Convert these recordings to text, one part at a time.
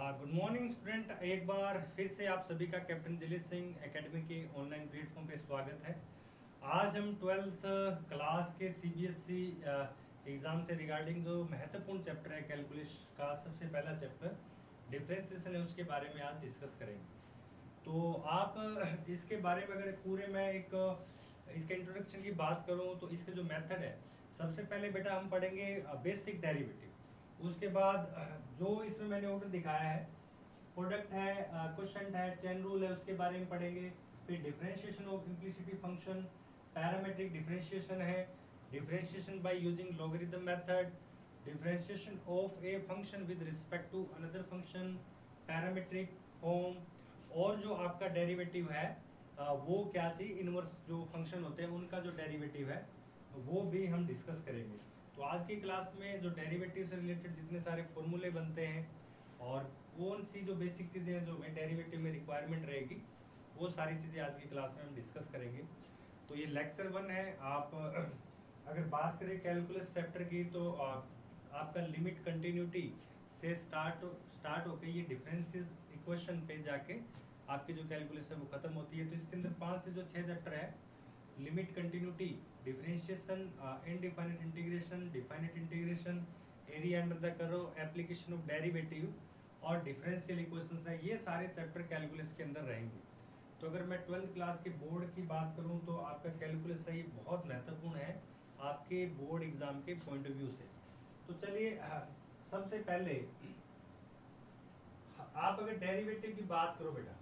Good morning student, एक बार फिर से आप सभी का कैप्टन जिली सिंह एकेडमी के ऑनलाइन प्लेटफॉर्म पे स्वागत है। आज हम 12th क्लास के सीबीएसई एग्ज़ाम से रिगार्डिंग जो महत्वपूर्ण चैप्टर है कैलकुलस का सबसे पहला चैप्टर डिफरेंशिएशन है उसके बारे में आज डिस्कस करेंगे। तो आप इसके बारे में अगर पूरे मैं एक इसके इंट्रोडक्शन की बात करूं तो इसके जो मेथड है, सबसे पहले बेटा हम पढ़ेंगे बेसिक डेरिवेटिव। उसके बाद जो इसमें मैंने ऑर्डर दिखाया है, प्रोडक्ट है, क्वोशंट है, चेन रूल है, उसके बारे में पढ़ेंगे। फिर differentiation of implicity function, parametric differentiation है, differentiation by using logarithm method, differentiation of a function with respect to another function, parametric form, और जो आपका डेरिवेटिव है वो क्या चाहिए, इनवर्स जो फंक्शन होते हैं उनका जो डेरिवेटिव है वो भी हम डिस्कस करेंगे। तो आज की क्लास में जो डेरिवेटिव से रिलेटेड जितने सारे फॉर्मूले बनते हैं और कौन सी जो बेसिक चीज़ें हैं जो डेरिवेटिव में रिक्वायरमेंट रहेगी, वो सारी चीज़ें आज की क्लास में हम डिस्कस करेंगे। तो ये लेक्चर 1 है। आप अगर बात करें कैलकुलस चैप्टर की तो आपका लिमिट कंटिन्यूटी से स्टार्ट होकर ये डिफरेंशियल इक्वेशन पे जाके आपकी जो कैलकुलस है वो खत्म होती है। तो इसके अंदर 5 से जो 6 चैप्टर है, limit continuity, differentiation, indefinite integration, definite integration, area under the curve, application of derivative और डिफरेंशियल इक्वेशंस है, ये सारे चैप्टर कैलकुलस के अंदर रहेंगे। तो अगर मैं 12th क्लास के बोर्ड की बात करूं तो आपका कैलकुलस है ये बहुत महत्वपूर्ण है आपके बोर्ड एग्जाम के पॉइंट ऑफ व्यू से। तो चलिए सबसे पहले आप अगर डेरिवेटिव की बात करो बेटा,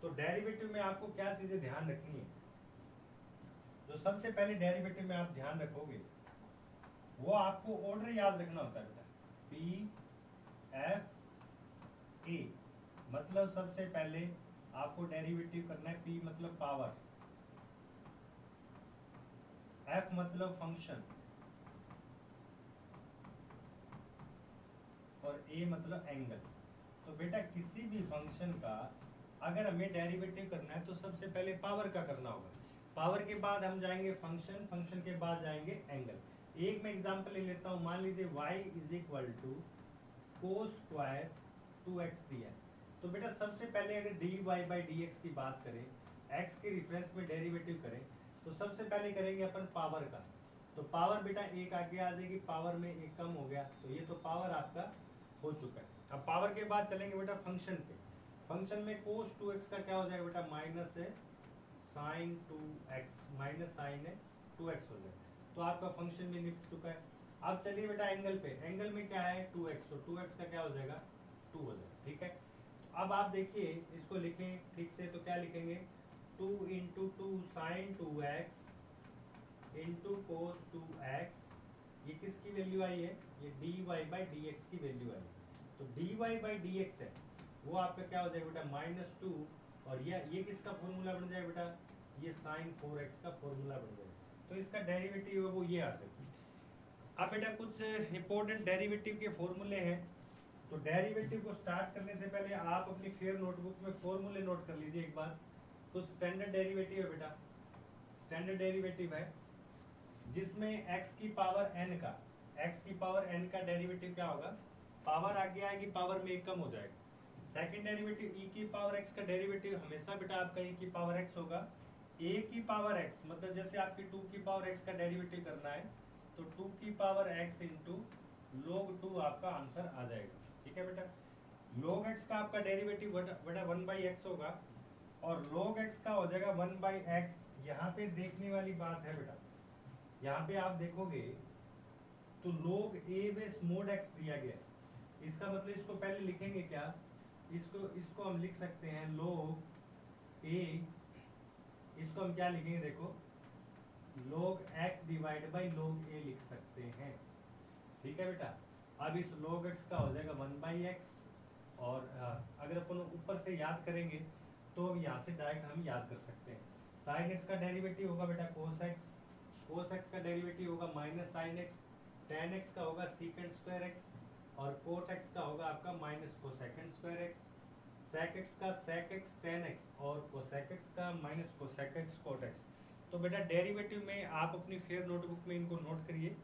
तो डेरिवेटिव में आपको क्या चीजें ध्यान रखनी है। जो सबसे पहले डेरिवेटिव में आप ध्यान रखोगे वो आपको ऑर्डर याद रखना होता है बेटा, पी एफ ए। मतलब सबसे पहले आपको डेरिवेटिव करना है, पी मतलब पावर, एफ मतलब फंक्शन और ए मतलब एंगल। तो बेटा किसी भी फंक्शन का अगर हमें डेरिवेटिव करना है तो सबसे पहले पावर का करना होगा। पावर के बाद हम जाएंगे फंक्शन, फंक्शन के बाद जाएंगे एंगल। एक मैं एग्जांपल ले लेता हूं, मान लीजिए y is equal to cos square 2x दिया है। तो बेटा सबसे पहले अगर dy बाई dx की बात करें, x के रिफरेंस में डेरिवेटिव करें, तो सबसे पहले करेंगे अपन पावर का। तो पावर बेटा एक आगे आ जाएगी, पावर में एक कम हो गया, तो ये तो पावर आपका हो चुका है। अब पावर के बाद चलेंगे बेटा फंक्शन पे। फंक्शन में कोस 2x का क्या हो जाएगा बेटा, माइनस है साइन 2x, माइनस साइन है 2x हो जाएगा। तो आपका फंक्शन भी निकल चुका है। अब चलिए बेटा एंगल पे, एंगल में क्या है 2x, तो 2x का क्या हो जाएगा 2 हो जाएगा, ठीक है। तो अब आप देखिए इसको लिखें ठीक से, तो क्या लिखेंगे 2 इंटू 2 साइन 2x इंटू कोस 2x, ये किसकी वैल्यू आई है, ये dy बाई dx की वैल्यू आई है। तो dy बाई dx है वो आपका क्या हो जाएगा बेटा -2, और ये किसका फॉर्मूला बन जाएगा बेटा, ये साइन 4x का फॉर्मूला बन जाएगा। तो इसका डेरिवेटिव है वो ये आ सकता है। अब बेटा कुछ इंपॉर्टेंट डेरिवेटिव के फॉर्मूले हैं। तो डेरिवेटिव को स्टार्ट करने से पहले आप अपनी फेयर नोटबुक में फॉर्मूले नोट कर लीजिए एक बार। कुछ स्टैंडर्ड डेरिवेटिव है बेटा, स्टैंडर्ड डेरिवेटिव है जिसमें x की पावर n का डेरिवेटिव क्या होगा, पावर आगे आएगी, पावर में एक कम हो जाएगा। सेकंड डेरिवेटिव e की पावर x का डेरिवेटिव हमेशा बेटा आपका e की पावर x होगा। a की पावर x मतलब जैसे आपकी 2 की पावर x का डेरिवेटिव करना है, तो 2 की पावर x इंटू log 2 आपका आंसर आ जाएगा, ठीक है बेटा। log x का आपका डेरिवेटिव बेटा 1 बाई एक्स होगा, और log x का हो जाएगा 1 बाई एक्स। यहाँ पे देखने वाली बात है बेटा, यहाँ पे आप देखोगे तो log a base mode x दिया गया है। इसका मतलब इसको पहले लिखेंगे क्या, इसको हम लिख सकते हैं log a, इसको हम क्या लिखेंगे देखो, log x divide by log a लिख सकते हैं, ठीक है बेटा। अब इस log x का हो जाएगा 1 बाई एक्स, और अगर अपन ऊपर से याद करेंगे तो यहाँ से डायरेक्ट हम याद कर सकते हैं। साइन x का डेरिवेटिव होगा बेटा cos x, cos x का डेरिवेटिव होगा minus sine x, tan x का होगा secant स्क्वायर x, और cot x का होगा आपका minus cosecant square x, sec x का sec x tan x, और cosec x का minus cosec x cot x। तो बेटा डेरिवेटिव में आप अपनी फेयर नोटबुक में इनको नोट करिए,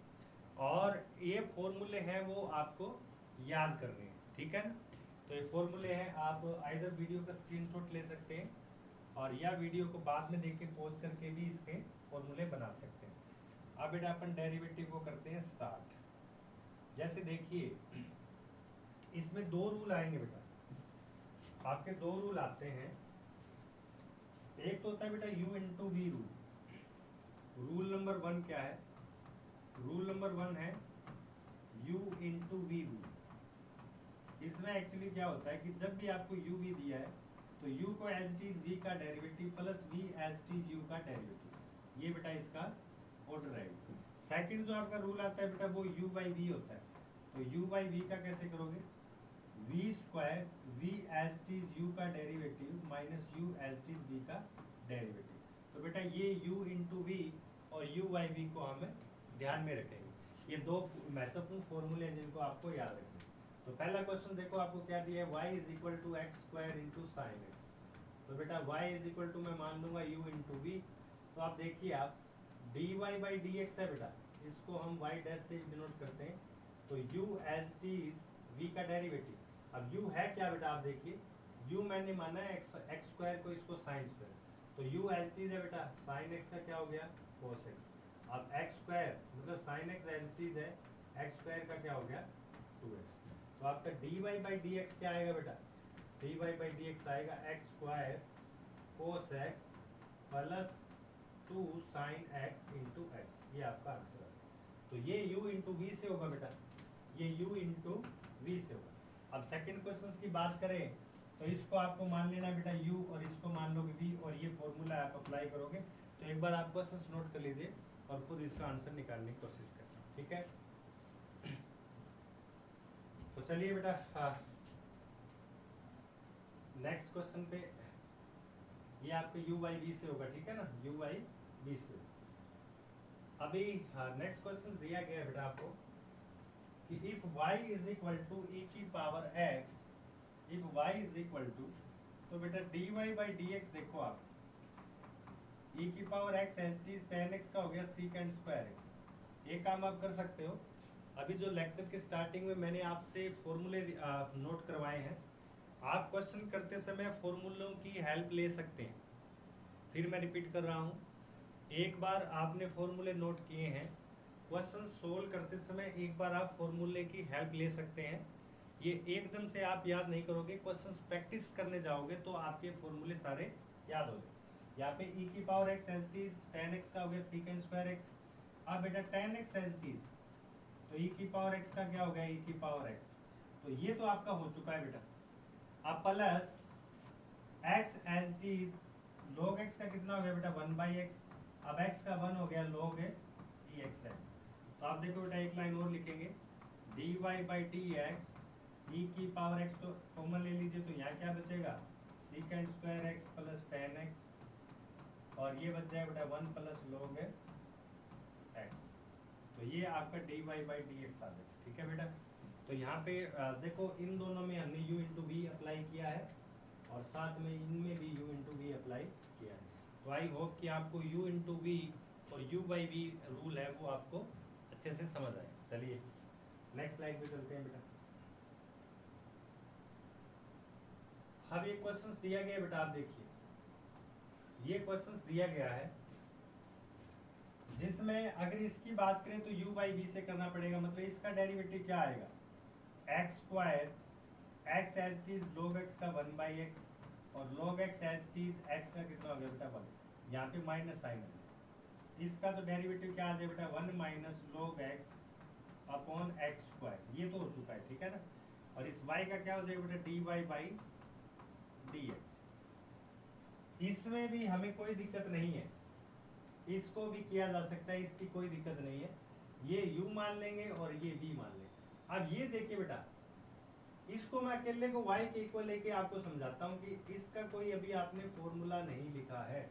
और ये फॉर्मूले हैं वो आपको याद करने हैं, ठीक है ना। तो ये फॉर्मूले हैं, आप आइदर वीडियो का स्क्रीनशॉट ले सकते हैं और या वीडियो को बाद में देख के पॉज करके भी इसके फॉर्मूले बना सकते हैं। अब बेटा अपन डेरिवेटिव को करते हैं स्टार्ट। जैसे देखिए इसमें दो रूल आएंगे बेटा, आपके दो रूल आते हैं। एक तो होता है बेटा u into V rule. Rule number 1 क्या है? रूल नंबर 1 है u इंटू वी रूल। इसमें एक्चुअली क्या होता है कि जब भी आपको u v दिया है तो u को एज इट इज v का derivative plus v as it is u का डेरिवेटिव, ये बेटा इसका ऑर्डर है। सेकंड जो आपका रूल आता है बेटा वो u बाई v होता है। तो u बाई v का कैसे करोगे? v square v as it is u का derivative minus u as it is v का डेरिवेटिव। तो बेटा ये u इंटू वी और u बाई v को हम ध्यान में रखेंगे। ये दो महत्वपूर्ण फॉर्मूले हैं जिनको आपको याद रखना है। तो पहला क्वेश्चन देखो आपको क्या दिया है, y is equal to X square into sine X. तो बेटा y इज इक्वल टू मैं मान लूंगा u इंटू वी। तो आप देखिए आप dy बाई डी एक्स है बेटा, इसको हम y डैश से डिनोट करते हैं। तो u as it is v का डेरिवेटिव। अब u है क्या बेटा, आप देखिए u मैंने माना है एक्स स्क्वायर को, इसको साइन स्क्वायर। तो u एज इट इज है बेटा साइन एक्स का क्या हो गया, कोस एक्स। अब एक्स स्क्वायर मतलब sine X as it is है, एक्स स्क्वायर का क्या हो गया 2x। तो आपका dy बाई डी एक्स क्या आएगा बेटा, dy बाई डी एक्स आएगा X square cos x plus 2 sign X into x. ये आपका आंसर है। तो ये u इंटू वी से होगा बेटा, ये u इंटू वी से होगा। अब सेकंड क्वेश्चन की बात करें तो इसको आपको मान लेना बेटा u और इसको मान लोगे v और ये फॉर्मूला आप अप्लाई करोगे। तो एक बार आप क्वेश्चन नोट कर लीजिए और खुद इसका आंसर निकालने की कोशिश करना, ठीक है। तो चलिए बेटा नेक्स्ट क्वेश्चन पे, ये आपके u बाई वी से होगा, ठीक है ना, u बाई वी से। अभी नेक्स्ट क्वेश्चन दिया गया है बेटा आपको कि if y is equal to e की power x, if y is equal to, तो बेटा dy बाई डी एक्स देखो आप, e की power x as it is tan x का हो गया secant स्क्वायर x। ये काम आप कर सकते हो। अभी जो लेक्चर के स्टार्टिंग में मैंने आपसे फॉर्मूले नोट करवाए हैं, आप क्वेश्चन करते समय फॉर्मूलों की हेल्प ले सकते हैं। फिर मैं रिपीट कर रहा हूँ, एक बार आपने फॉर्मूले नोट किए हैं, क्वेश्चन सोल्व करते समय एक बार आप फॉर्मूले की हेल्प ले सकते हैं। ये एकदम से आप याद नहीं करोगे, क्वेश्चन प्रैक्टिस करने जाओगे तो आपके फॉर्मूले सारे याद हो गए। यहाँ पे e की power x as it is tan x का हो गया secant स्क्वायर x। अब बेटा tan x as it is, तो e की पावर x का क्या हो गया, e की पावर x। तो ये तो आपका हो चुका है बेटा। अब plus x as it is log x का कितना हो गया बेटा 1 बाई एक्स। अब x का 1 हो गया log dx है। तो आप देखो बेटा एक लाइन और लिखेंगे, dy by D x e की पावर x तो कॉमन ले लीजिए, तो यहाँ क्या बचेगा secant square x plus tan x और ये बच जाएगा बेटा 1 प्लस log x। तो ये आपका dy बाई डी एक्स आ जाएगा, ठीक है बेटा। तो यहाँ पे देखो इन दोनों में हमने u इंटू वी अप्लाई किया है और साथ में इनमें भी u इंटू वी अप्लाई किया है। तो आई होप कि आपको u इंटू वी और u बाई वी रूल है वो आपको अच्छे से समझ आए। चलिए नेक्स्ट स्लाइड पे चलते हैं बेटा। अब ये क्वेश्चंस दिया गया है बेटा, आप देखिए ये क्वेश्चंस दिया गया है जिसमें अगर इसकी बात करें तो u बाई वी से करना पड़ेगा। मतलब इसका डेरिवेटिव क्या आएगा, X square X as it is log x का 1 बाई एक्स और log x as it is x का कितना हो गया बेटा 1, यहाँ पे माइनस साइन है। इसका तो डेरिवेटिव क्या आ जाए बेटा 1 minus log x upon x square, ये तो हो चुका है, ठीक है ना। और इस y का क्या हो जाएगा बेटा dy बाई डी एक्स। इसमें भी हमें कोई दिक्कत नहीं है, इसको भी किया जा सकता है, इसकी कोई दिक्कत नहीं है। ये u मान लेंगे और ये v मान लेंगे। अब ये देखिए बेटा, इसको मैं अकेले को y के इक्वल लेके आपको समझाता हूँ कि इसका कोई अभी आपने फॉर्मूला नहीं लिखा है।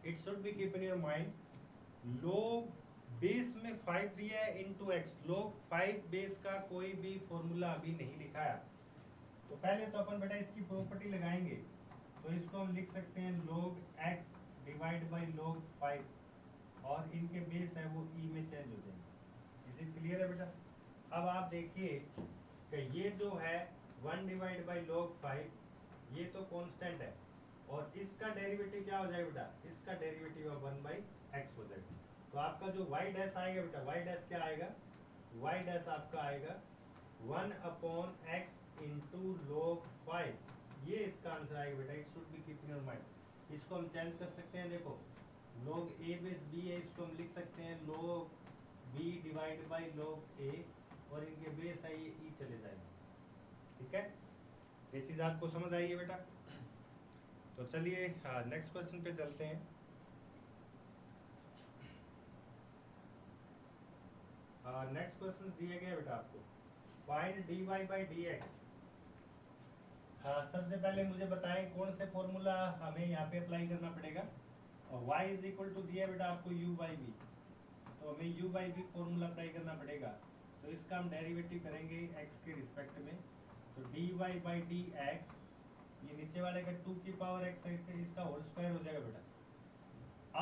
It should be keep in your mind. log base में 5 दिया है इंटू एक्स, log 5 बेस का कोई भी फॉर्मूला अभी नहीं लिखा है। तो पहले तो अपन बेटा इसकी प्रॉपर्टी लगाएंगे, तो इसको हम लिख सकते हैं log x divide by log 5 और इनके बेस है वो e में चेंज हो जाएंगे। इज इट क्लियर है बेटा। अब आप देखिए कि ये जो है 1 डिवाइड बाई log 5, ये तो कांस्टेंट है, और इसका डेरिवेटिव क्या हो जाएगा बेटा, इसका डेरिवेटिव 1 बाई एक्स हो जाएगा। तो आपका जो y डैश आएगा बेटा, y डैश क्या आएगा, y डैश आपका आएगा 1 अपॉन x इंटू log 5, ये इसका आंसर आएगा बेटा। It should be keep in your mind. इसको हम चेंज कर सकते हैं, देखो log a बेस b है, इसको हम लिख सकते हैं log b divide by log a, और इनके बेस है ये e चले जाएंगे, ठीक है। ये चीज़ आपको समझ आई है बेटा। तो चलिए नेक्स्ट क्वेश्चन पे चलते हैं। नेक्स्ट क्वेश्चन दिया गया बेटा आपको, फाइंड dy बाई dx। सबसे पहले मुझे बताएं कौन से फॉर्मूला हमें यहाँ पे अप्लाई करना पड़ेगा। और y इज इक्वल टू दिया बेटा आपको u बाई वी, तो हमें u by V formula apply करना पड़ेगा। तो इसका हम डेरिवेटिव करेंगे x के रिस्पेक्ट में। तो dy बाई डी एक्स, ये नीचे वाले का 2 की पावर x है, इसका होल स्क्वायर हो जाएगा बेटा।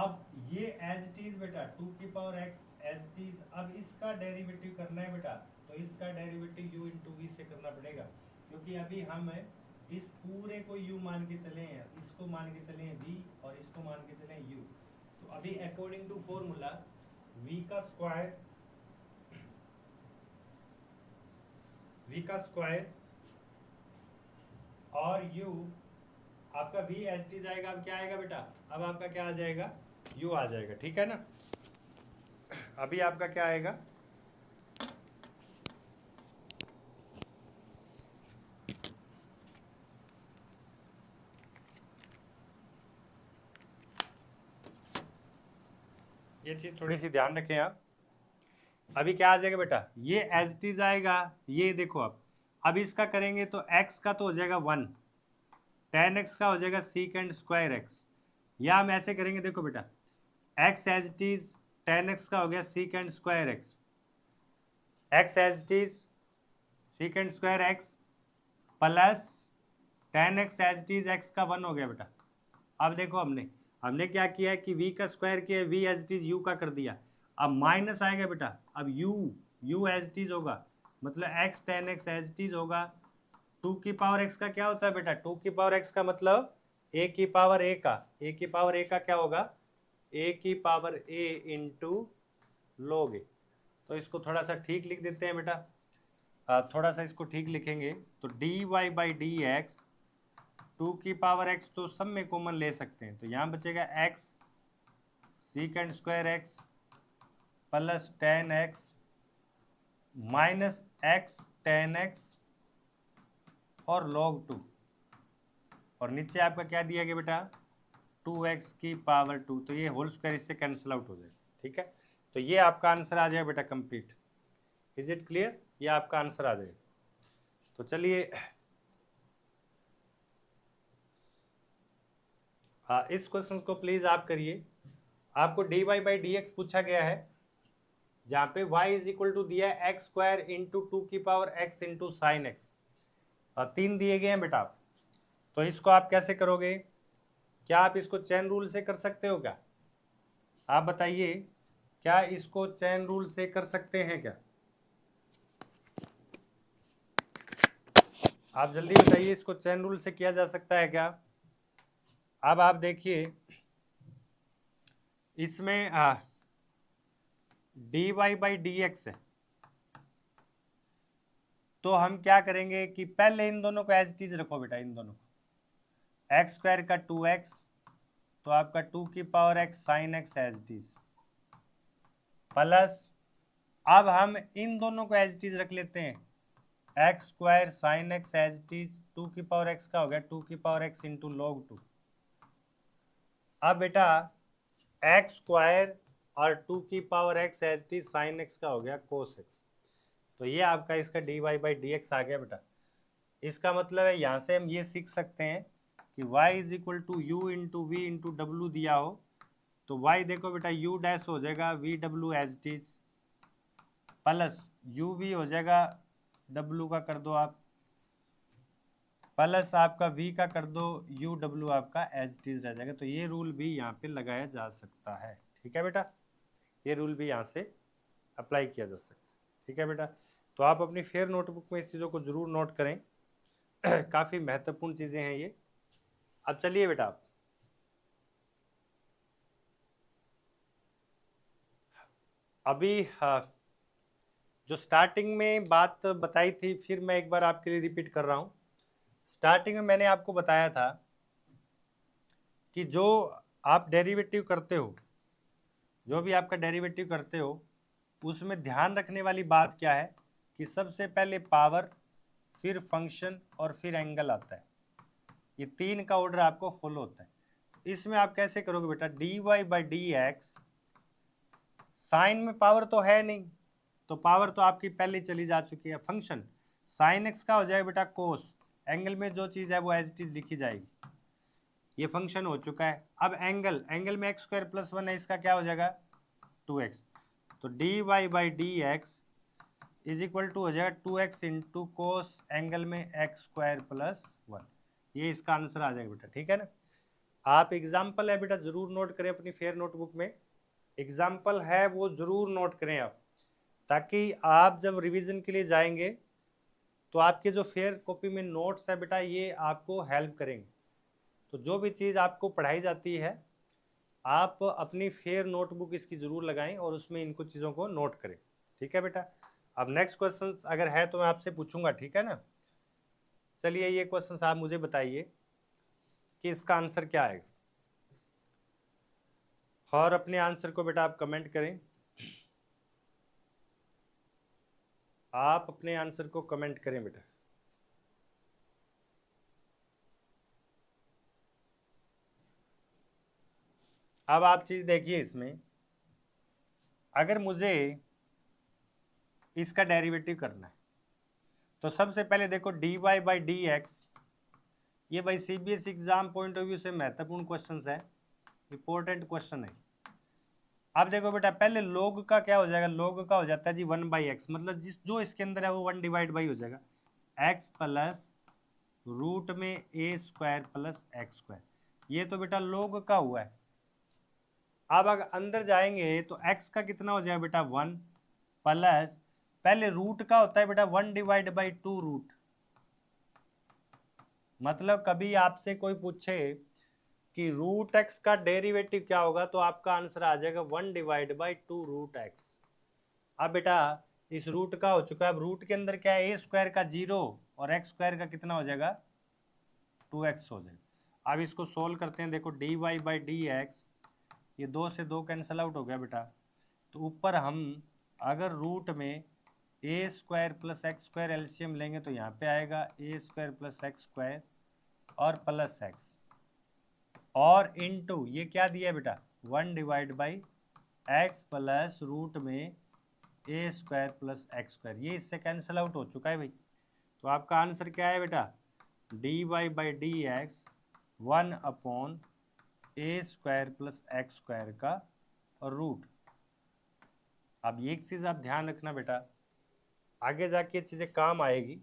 अब ये एज इट इज बेटा 2 की power x as it is. अब इसका डेरिवेटिव करना है बेटा, तो इसका डेरिवेटिव u इंटू वी से करना पड़ेगा, क्योंकि अभी हम इस पूरे को u मान के चले हैं, इसको मान के चले हैं v, और इसको मान के चले हैं u। तो अभी अकॉर्डिंग टू फॉर्मूला v का स्क्वायर और u, आपका v एज इट इज आएगा। अब क्या आएगा बेटा, अब आपका क्या आ जाएगा, u आ जाएगा, ठीक है ना। अभी आपका क्या आएगा, ये चीज थोड़ी सी ध्यान रखें आप। अभी क्या आ जाएगा बेटा, ये एज इट इज आएगा, ये देखो अब इसका करेंगे तो x का तो हो जाएगा 1, tan x का हो जाएगा सीकेंड स्क्वायर x, या हम ऐसे करेंगे, देखो बेटा x as it is tan x का हो गया secant square x, x as it is secant square x plus tan x as it is x का 1 हो गया बेटा। अब देखो हमने क्या किया है कि v का स्क्वायर किया, v as it is u का कर दिया। अब माइनस आएगा बेटा, अब u एज इट इज होगा, मतलब x tan x as it is होगा। 2 की पावर x का क्या होता है बेटा, 2 की पावर x का मतलब a की पावर a का, a की पावर a का क्या होगा, a की power a into log a। तो इसको थोड़ा सा ठीक लिख देते हैं बेटा, थोड़ा सा इसको ठीक लिखेंगे तो dy बाई डी एक्स, 2 की पावर x तो सब में कॉमन ले सकते हैं, तो यहाँ बचेगा x सीकेंड square x plus tan x minus x tan x और log 2, और नीचे आपका क्या दिया गया बेटा 2x की पावर 2, तो ये होल स्क्वायर इससे कैंसिल आउट हो जाएगा, ठीक है। तो ये आपका आंसर आ जाएगा बेटा कंप्लीट। इज इट क्लियर, ये आपका आंसर आ जाएगा। तो चलिए इस क्वेश्चन को प्लीज आप करिए। आपको dy बाई डी एक्स पूछा गया है, जहाँ पे y इज इक्वल टू दिया है एक्स स्क्वायर इंटू 2 की power x into sine x, 3 दिए गए हैं बेटा। तो इसको आप कैसे करोगे, क्या आप इसको चेन रूल से कर सकते हो क्या, आप बताइए, क्या इसको चेन रूल से कर सकते हैं क्या, आप जल्दी बताइए, इसको चेन रूल से किया जा सकता है क्या। अब आप देखिए इसमें dy बाई डी एक्स है, तो हम क्या करेंगे कि पहले इन दोनों को एज इट इज रखो बेटा, इन दोनों को एक्स स्क्वायर का 2x, तो आपका 2 की power x sine x as it is, plus अब हम इन दोनों को एज इट इज रख लेते हैं, X square sine x as it is, 2 की पावर x का हो गया 2 की पावर x इंटू लॉग 2। अब बेटा एक्स स्क्वायर और 2 की power x as it is sine x का हो गया कोस x, तो ये आपका इसका dy बाई डी एक्स आ गया बेटा। इसका मतलब है यहाँ से हम ये सीख सकते हैं कि y is equal to U into V into W दिया हो, तो y देखो बेटा u डैश हो जाएगा V W as it is, plus u भी हो जाएगा w का कर दो आप, प्लस आपका v का कर दो u w आपका एज इट इज रह जाएगा। तो ये रूल भी यहाँ पे लगाया जा सकता है, ठीक है बेटा, ये रूल भी यहाँ से अप्लाई किया जा सकता है, ठीक है बेटा। तो आप अपनी फेयर नोटबुक में इस चीज़ों को जरूर नोट करें। काफी महत्वपूर्ण चीजें हैं ये। अब चलिए बेटा, अभी जो स्टार्टिंग में बात बताई थी, फिर मैं एक बार आपके लिए रिपीट कर रहा हूँ। स्टार्टिंग में मैंने आपको बताया था कि जो आप डेरिवेटिव करते हो, जो भी आपका डेरिवेटिव करते हो, उसमें ध्यान रखने वाली बात क्या है कि सबसे पहले पावर, फिर फंक्शन और फिर एंगल आता है। ये तीन का ऑर्डर आपको फॉलो होता है। इसमें आप कैसे करोगे बेटा, D Y by D X, sine में पावर तो है नहीं, तो पावर तो आपकी पहले चली जा चुकी है। फंक्शन साइन एक्स का हो जाएगा बेटा कोस, एंगल में जो चीज़ है वो एज इट इज लिखी जाएगी, ये फंक्शन हो चुका है। अब एंगल, एंगल में एक्स स्क्वायर प्लस वन है, इसका क्या हो जाएगा 2x, तो D Y by D X is equal to हो जाएगा 2x इंटू कोस एंगल में एक्स स्क्वायर प्लस वन। ये इसका आंसर आ जाएगा बेटा, ठीक है ना। आप एग्जाम्पल है बेटा जरूर नोट करें अपनी फेयर नोटबुक में, एग्जाम्पल है वो जरूर नोट करें आप, ताकि आप जब रिवीजन के लिए जाएंगे तो आपके जो फेयर कॉपी में नोट्स है बेटा ये आपको हेल्प करेंगे। तो जो भी चीज़ आपको पढ़ाई जाती है आप अपनी फेयर नोटबुक इसकी जरूर लगाएं और उसमें इनको चीज़ों को नोट करें, ठीक है बेटा। अब नेक्स्ट क्वेश्चन अगर है तो मैं आपसे पूछूंगा, ठीक है ना। चलिए ये क्वेश्चन आप मुझे बताइए कि इसका आंसर क्या आएगा, और अपने आंसर को बेटा आप कमेंट करें, आप अपने आंसर को कमेंट करें बेटा। अब आप चीज देखिए, इसमें अगर मुझे इसका डेरिवेटिव करना है तो सबसे पहले देखो D Y by D X, ये भाई CBSE exam point of view से महत्वपूर्ण क्वेश्चन है, इंपॉर्टेंट क्वेश्चन है। अब देखो बेटा पहले log का क्या हो जाएगा, log का हो जाता है जी 1/x, मतलब जिस जो इसके अंदर है वो 1 डिवाइड बाई हो जाएगा x प्लस रूट में a square plus x square, ये तो बेटा log का हुआ है। अब अगर अंदर जाएंगे तो x का कितना हो जाएगा बेटा 1 प्लस, पहले रूट का होता है बेटा 1 डिवाइड बाई 2 रूट, मतलब कभी आपसे कोई पूछे कि रूट एक्स का डेरिवेटिव क्या होगा तो आपका आंसर आ जाएगा 1 डिवाइड बाई 2 रूट एक्स। अब बेटा इस रूट का हो चुका है, अब रूट के अंदर क्या है ए स्क्वायर का 0 और एक्स स्क्वायर का कितना हो जाएगा 2x हो जाएगा। अब इसको सोल्व करते हैं, देखो D Y by D X, ये 2 से 2 कैंसिल आउट हो गया बेटा, तो ऊपर हम अगर रूट में a square plus x square LCM लेंगे तो यहाँ पे आएगा a square plus x square और प्लस एक्स, और इनटू ये क्या दिया है बेटा 1 divide by x plus root में a square plus x square, ये इससे कैंसिल आउट हो चुका है भाई। तो आपका आंसर क्या है बेटा D Y by D X 1 upon A square plus x square का रूट। अब ये एक चीज़ आप ध्यान रखना बेटा, आगे जाके ये चीज़ें काम आएगी,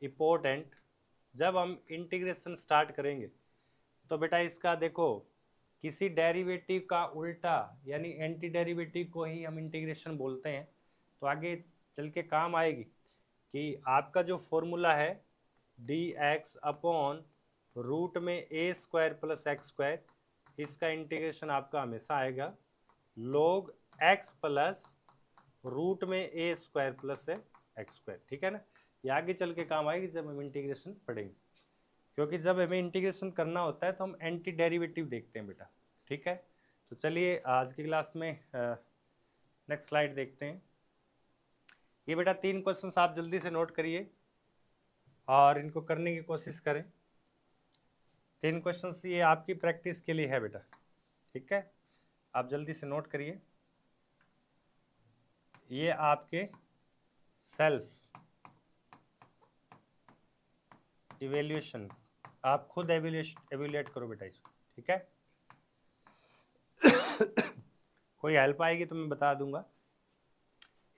इम्पोर्टेंट, जब हम इंटीग्रेशन स्टार्ट करेंगे तो बेटा इसका देखो किसी डेरिवेटिव का उल्टा यानी एंटी डेरिवेटिव को ही हम इंटीग्रेशन बोलते हैं, तो आगे चल के काम आएगी कि आपका जो फॉर्मूला है डी एक्स अपॉन रूट में a square plus x square, इसका इंटीग्रेशन आपका हमेशा आएगा log एक्स प्लस रूट में a square plus x square, ठीक है ना। ये आगे चल के काम आएगी जब हम इंटीग्रेशन पढ़ेंगे, क्योंकि जब हमें इंटीग्रेशन करना होता है तो हम एंटी डेरिवेटिव देखते हैं बेटा, ठीक है। तो चलिए आज की क्लास में नेक्स्ट स्लाइड देखते हैं। ये बेटा 3 क्वेश्चंस आप जल्दी से नोट करिए और इनको करने की कोशिश करें। 3 क्वेश्चंस ये आपकी प्रैक्टिस के लिए है बेटा, ठीक है, आप जल्दी से नोट करिए। ये आपके सेल्फ इवेल्यूएशन, आप खुद एवेल्यूएट करो बेटा इसको, ठीक है। कोई हेल्प आएगी तो मैं बता दूंगा।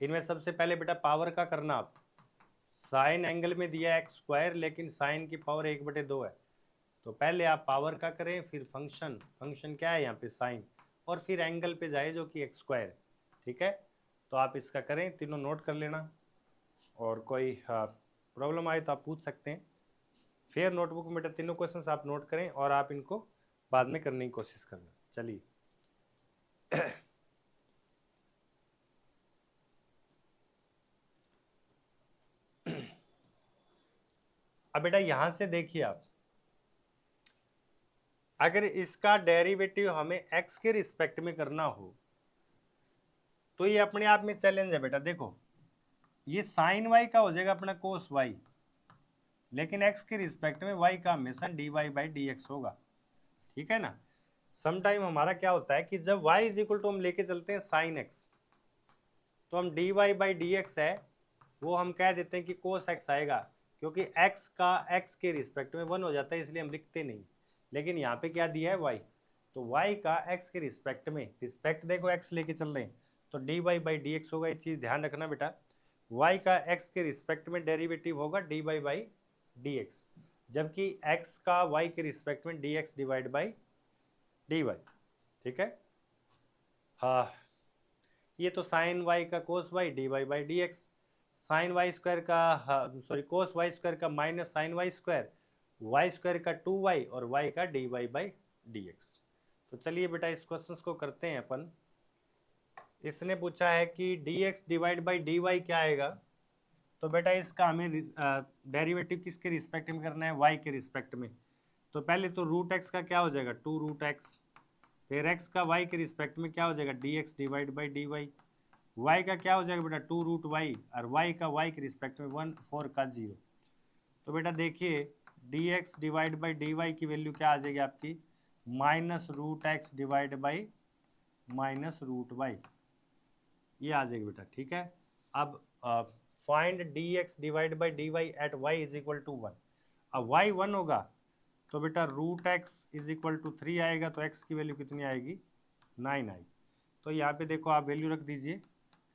इनमें सबसे पहले बेटा पावर का करना, आप साइन एंगल में दिया एक्स स्क्वायर लेकिन साइन की पावर 1/2 है, तो पहले आप पावर का करें, फिर फंक्शन, फंक्शन क्या है यहाँ पे साइन, और फिर एंगल पे जाए जो कि एक्स स्क्वायर है, ठीक है। तो आप इसका करें, तीनों नोट कर लेना, और कोई प्रॉब्लम आए तो आप पूछ सकते हैं। फेयर नोटबुक में बेटा तीनों क्वेश्चंस आप नोट करें और आप इनको बाद में करने की कोशिश करना। चलिए अब बेटा यहां से देखिए आप, अगर इसका डेरिवेटिव हमें x के रिस्पेक्ट में करना हो तो ये अपने आप में चैलेंज है बेटा। देखो ये साइन y का हो जाएगा अपना कोस y, लेकिन x के रिस्पेक्ट में y का हमेशा dy बाई dx होगा, ठीक है ना। सम टाइम हमारा क्या होता है कि जब y इज इक्वल टू हम लेके चलते हैं साइन x, तो हम dy बाई dx है वो हम कह देते हैं कि कोस x आएगा, क्योंकि x का x के रिस्पेक्ट में 1 हो जाता है इसलिए हम लिखते नहीं। लेकिन यहाँ पे क्या दिया है y, तो y का x के रिस्पेक्ट में, रिस्पेक्ट देखो x लेके चल रहे हैं तो dy बाई dx होगा। ये चीज ध्यान रखना बेटा, y का x के रिस्पेक्ट में डेरिवेटिव होगा dy बाई dx, जबकि x का y के रिस्पेक्ट में dx डिवाइड बाई dy, ठीक है। हाँ ये तो साइन y का cos y dy by dx, sine Y square का सॉरी कोस वाई स्क्वायर का minus sine Y square, Y square का 2y और y का dy बाई dx। तो चलिए बेटा इस क्वेश्चन को करते हैं अपन। इसने पूछा है कि dx डिवाइड बाई dy क्या आएगा, तो बेटा इसका हमें डेरिवेटिव किसके रिस्पेक्ट में करना है, y के रिस्पेक्ट में। तो पहले तो रूट x का क्या हो जाएगा 2 रूट x, फिर x का y के रिस्पेक्ट में क्या हो जाएगा dx divide by dy, y का क्या हो जाएगा बेटा 2 रूट y, और y का y के रिस्पेक्ट में 1 4 का 0। तो बेटा देखिए dx डिवाइड बाई dy की वैल्यू क्या आ जाएगी आपकी minus root X divide by minus root Y, ये आ जाएगी बेटा, ठीक है। अब find dx divide by dy at y is equal to 1। अब y 1 होगा तो बेटा root X is equal to 3 आएगा, तो x की वैल्यू कितनी आएगी 9 आएगी। तो यहाँ पे देखो आप वैल्यू रख दीजिए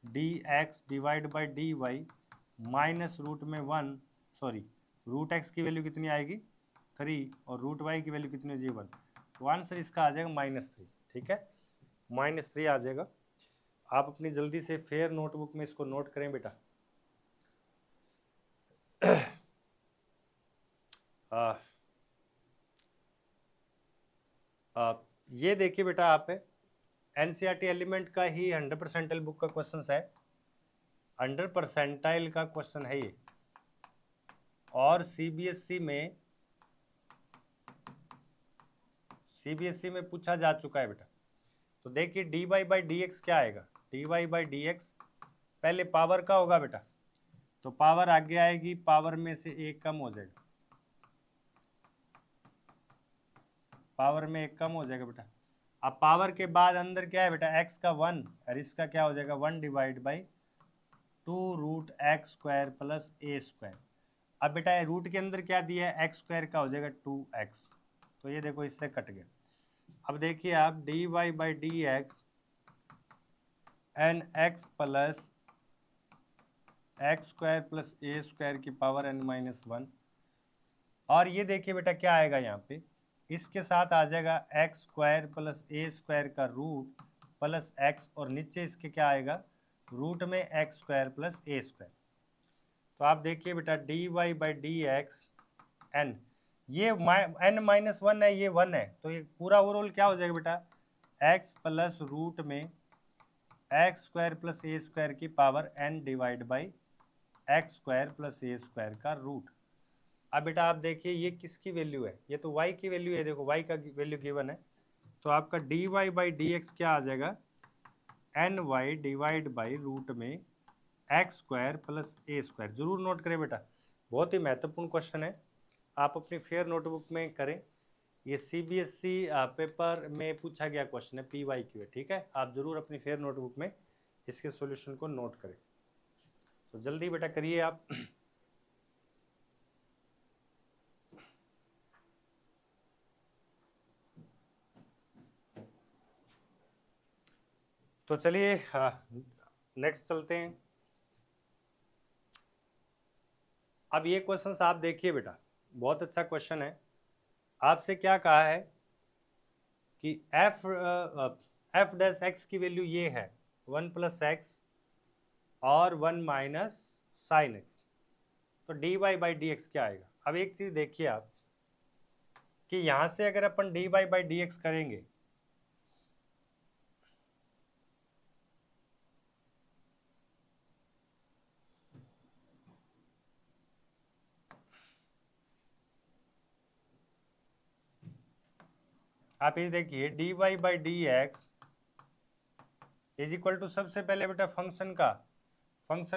dx divide by dy minus root में 1 सॉरी रूट x की वैल्यू कितनी आएगी 3 और रूट y की वैल्यू कितनी हो जाएगी 1, तो आंसर इसका आ जाएगा -3, ठीक है, -3 आ जाएगा। आप अपनी जल्दी से फेयर नोटबुक में इसको नोट करें बेटा। ये देखिए बेटा आप एनसीईआरटी एलिमेंट का ही 100 परसेंटाइल बुक का क्वेश्चन है, 100 परसेंटाइल का क्वेश्चन है ये, और सीबीएसई में पूछा जा चुका है बेटा। तो देखिए dy बाई dx क्या आएगा, dy बाई dx पहले पावर का होगा बेटा, तो पावर आगे आएगी, पावर में से एक कम हो जाएगा, पावर में एक कम हो जाएगा बेटा। अब पावर के बाद अंदर क्या है बेटा x का 1 और इसका क्या हो जाएगा 1 divide by 2 root X square plus A square. अब बेटा रूट के अंदर क्या दिया है x स्क्वायर का हो जाएगा 2x, तो ये देखो इससे कट गया। अब देखिए आप dy by dx N X plus x square plus A square की पावर n माइनस 1, और ये देखिए बेटा क्या आएगा यहाँ पे, इसके साथ आ जाएगा x square plus A square का रूट प्लस एक्स, और नीचे इसके क्या आएगा रूट में X square plus A square. तो आप देखिए बेटा dy बाई dx n, ये n माइनस 1 है, ये 1 है, तो ये पूरा ओवरऑल क्या हो जाएगा बेटा x प्लस रूट में X square plus A square की power n divide by x square plus A square का रूट। अब बेटा आप देखिए ये किसकी वैल्यू है, ये तो y की वैल्यू है, देखो y का वैल्यू गिवन है, तो आपका dy बाई dx क्या आ जाएगा ny डिवाइड बाई रूट में X square plus A square. जरूर नोट करें बेटा, बहुत ही महत्वपूर्ण क्वेश्चन है, आप अपनी फेयर नोटबुक में करें। ये सीबीएसई पेपर में पूछा गया क्वेश्चन है, PYQ है, ठीक है। आप जरूर अपनी फेयर नोटबुक में इसके सॉल्यूशन को नोट करें। तो जल्दी बेटा करिए आप। तो चलिए नेक्स्ट चलते हैं। अब ये क्वेश्चन आप देखिए बेटा, बहुत अच्छा क्वेश्चन है। आपसे क्या कहा है कि एफ डैश एक्स की वैल्यू ये है 1 प्लस एक्स और 1 माइनस साइन एक्स, तो dy बाई डी एक्स क्या आएगा, अब एक चीज देखिए आप कि यहां से अगर अपन dy बाई डी एक्स करेंगे आप ये देखिए dy by D X is equal to सबसे पहले बेटा फंक्शन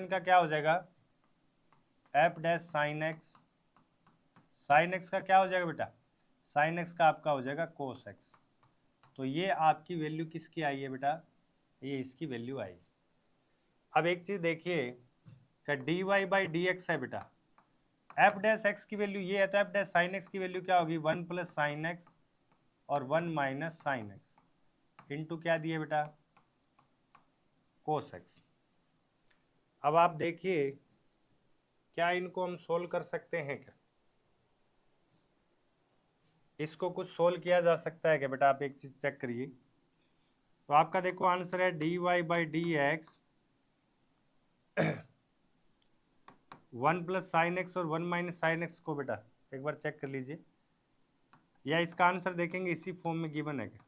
का क्या हो जाएगा F dash sine X. Sine X का क्या हो जाएगा बेटा साइन एक्स का आपका हो जाएगा कोस एक्स। तो ये आपकी वैल्यू किसकी आई है बेटा ये इसकी वैल्यू आई। अब एक चीज देखिए कि D Y by D X है बेटा एफ डैश एक्स की वैल्यू ये है तो एफ डैश साइन एक्स की वैल्यू क्या होगी 1 प्लस साइन एक्स और 1 माइनस साइन एक्स इंटू क्या दिए बेटा कोस एक्स। अब आप देखिए क्या इनको हम सोल्व कर सकते हैं क्या इसको कुछ सोल्व किया जा सकता है क्या बेटा आप एक चीज चेक करिए। तो आपका देखो आंसर है D Y by D X 1 plus sine X और 1 माइनस साइन एक्स को बेटा एक बार चेक कर लीजिए या इसका आंसर देखेंगे इसी फॉर्म में गिवन है क्या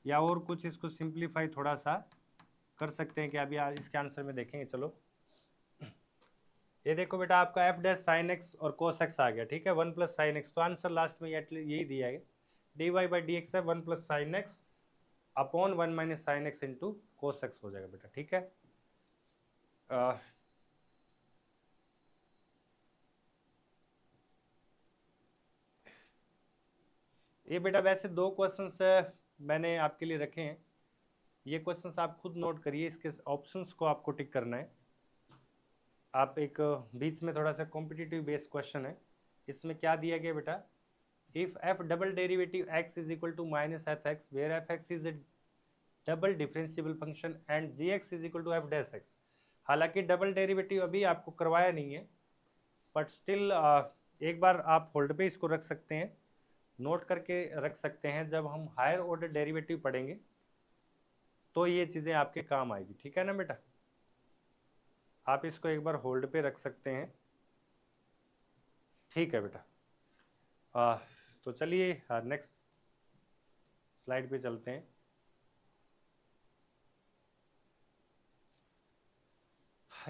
या और कुछ इसको सिंप्लीफाई थोड़ा सा कर सकते हैं कि अभी इसके आंसर में देखेंगे। चलो ये देखो बेटा आपका एफ डैश साइन एक्स और कोस एक्स आ गया ठीक है 1 प्लस साइन एक्स तो आंसर लास्ट में यही दिया है D Y by D X है 1 plus sine X upon 1 minus sine X into cos X हो जाएगा बेटा ठीक है। ये बेटा वैसे 2 क्वेश्चंस मैंने आपके लिए रखे हैं ये क्वेश्चंस आप खुद नोट करिए इसके ऑप्शंस को आपको टिक करना है। आप एक बीच में थोड़ा सा कॉम्पिटिटिव बेस्ड क्वेश्चन है इसमें क्या दिया गया बेटा if F double derivative X is equal to minus F X where F X is a double differentiable function and G X is equal to F dash X. हालांकि double derivative अभी आपको करवाया नहीं है बट स्टिल एक बार आप hold पे इसको रख सकते हैं नोट करके रख सकते हैं जब हम हायर ऑर्डर डेरिवेटिव पढ़ेंगे तो ये चीज़ें आपके काम आएगी ठीक है ना बेटा। आप इसको एक बार होल्ड पे रख सकते हैं ठीक है बेटा। तो चलिए नेक्स्ट स्लाइड पे चलते हैं।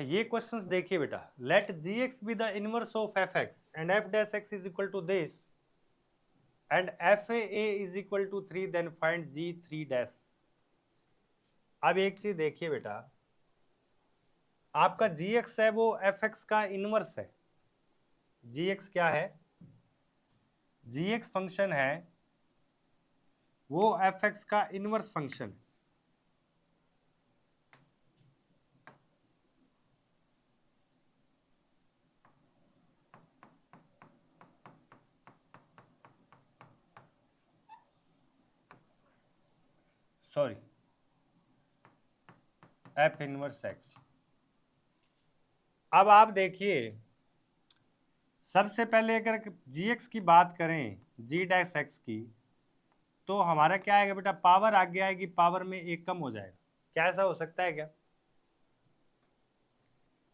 ये क्वेश्चंस देखिए बेटा let G X be the inverse of F X and F dash X is equal to this and F A is equal to 3 then find G 3 dash. अब एक चीज देखिए बेटा आपका जी एक्स है वो एफ एक्स का इनवर्स है। जी एक्स क्या है जी एक्स फंक्शन है वो एफ एक्स का इनवर्स फंक्शन है। Sorry F inverse x. अब आप देखिए सबसे पहले अगर जी एक्स की बात करें जी डैश एक्स की तो हमारा क्या आएगा बेटा पावर आगे आएगी पावर में एक कम हो जाएगा। क्या ऐसा हो सकता है क्या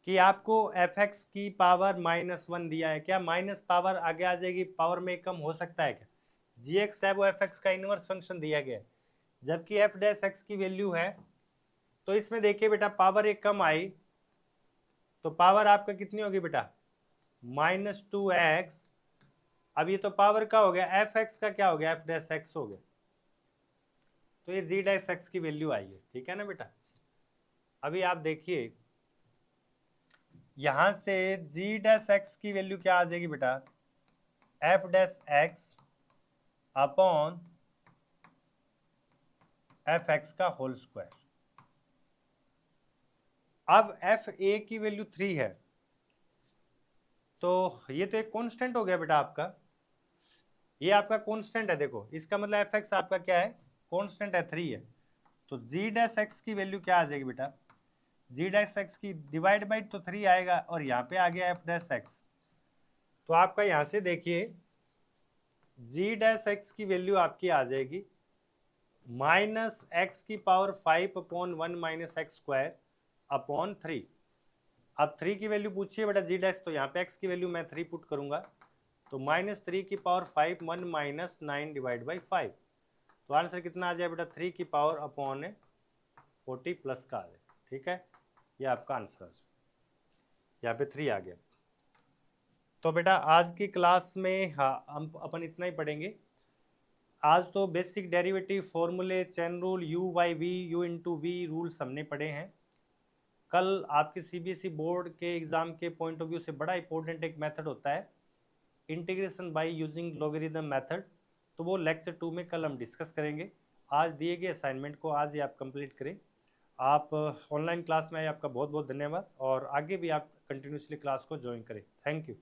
कि आपको एफ एक्स की पावर -1 दिया है क्या माइनस पावर आगे आ जाएगी पावर में एक कम हो सकता है क्या जी एक्स है वो एफ एक्स का इनवर्स फंक्शन दिया गया है जबकि एफ डैश एक्स की वैल्यू है तो इसमें देखिए बेटा पावर एक कम आई तो पावर आपका कितनी होगी बेटा -2x। अब ये तो पावर का हो गया एफ एक्स का क्या हो गया एफ डैश एक्स हो गया तो ये जी डैश एक्स की वैल्यू आई है ठीक है ना बेटा। अभी आप देखिए यहां से जी डैश एक्स की वैल्यू क्या आ जाएगी बेटा F dash x upon F x का होल स्क्वायर। अब एफ ए की वैल्यू 3 है तो ये तो एक कांस्टेंट हो गया बेटा आपका ये आपका कांस्टेंट है देखो इसका मतलब एफ एक्स आपका क्या है कांस्टेंट है 3 है तो जी डैश एक्स की वैल्यू क्या आ जाएगी बेटा जी डैश एक्स की डिवाइड बाई तो 3 आएगा और यहाँ पे आ गया एफ डैश एक्स तो आपका यहाँ से देखिए जी डैश एक्स की वैल्यू आपकी आ जाएगी -x की power 5 upon 1 minus x square upon 3। अब 3 की वैल्यू पूछिए बेटा जी डैश, तो यहाँ पे x की वैल्यू मैं 3 पुट करूंगा, तो -3 की पावर 5 1 माइनस 9 डिवाइड बाई 5, तो आंसर कितना आ जाए बेटा 3 की पावर अपॉन 40 प्लस का आ जाए। ठीक है, ये आपका आंसर यहाँ पे 3 आ गया। तो बेटा आज की क्लास में हाँ हम अपन इतना ही पढ़ेंगे। आज तो बेसिक डेरिवेटिव फॉर्मूले, chain rule, u by V, u into V rules हमने पढ़े हैं। कल आपके सीबीएसई बोर्ड के एग्जाम के पॉइंट ऑफ व्यू से बड़ा इंपॉर्टेंट एक मेथड होता है integration by using logarithm method, तो वो लेक्चर 2 में कल हम डिस्कस करेंगे। आज दिए गए असाइनमेंट को आज ही आप कंप्लीट करें। आप ऑनलाइन क्लास में आए, आपका बहुत बहुत धन्यवाद, और आगे भी आप कंटिन्यूसली क्लास को ज्वाइन करें। Thank you.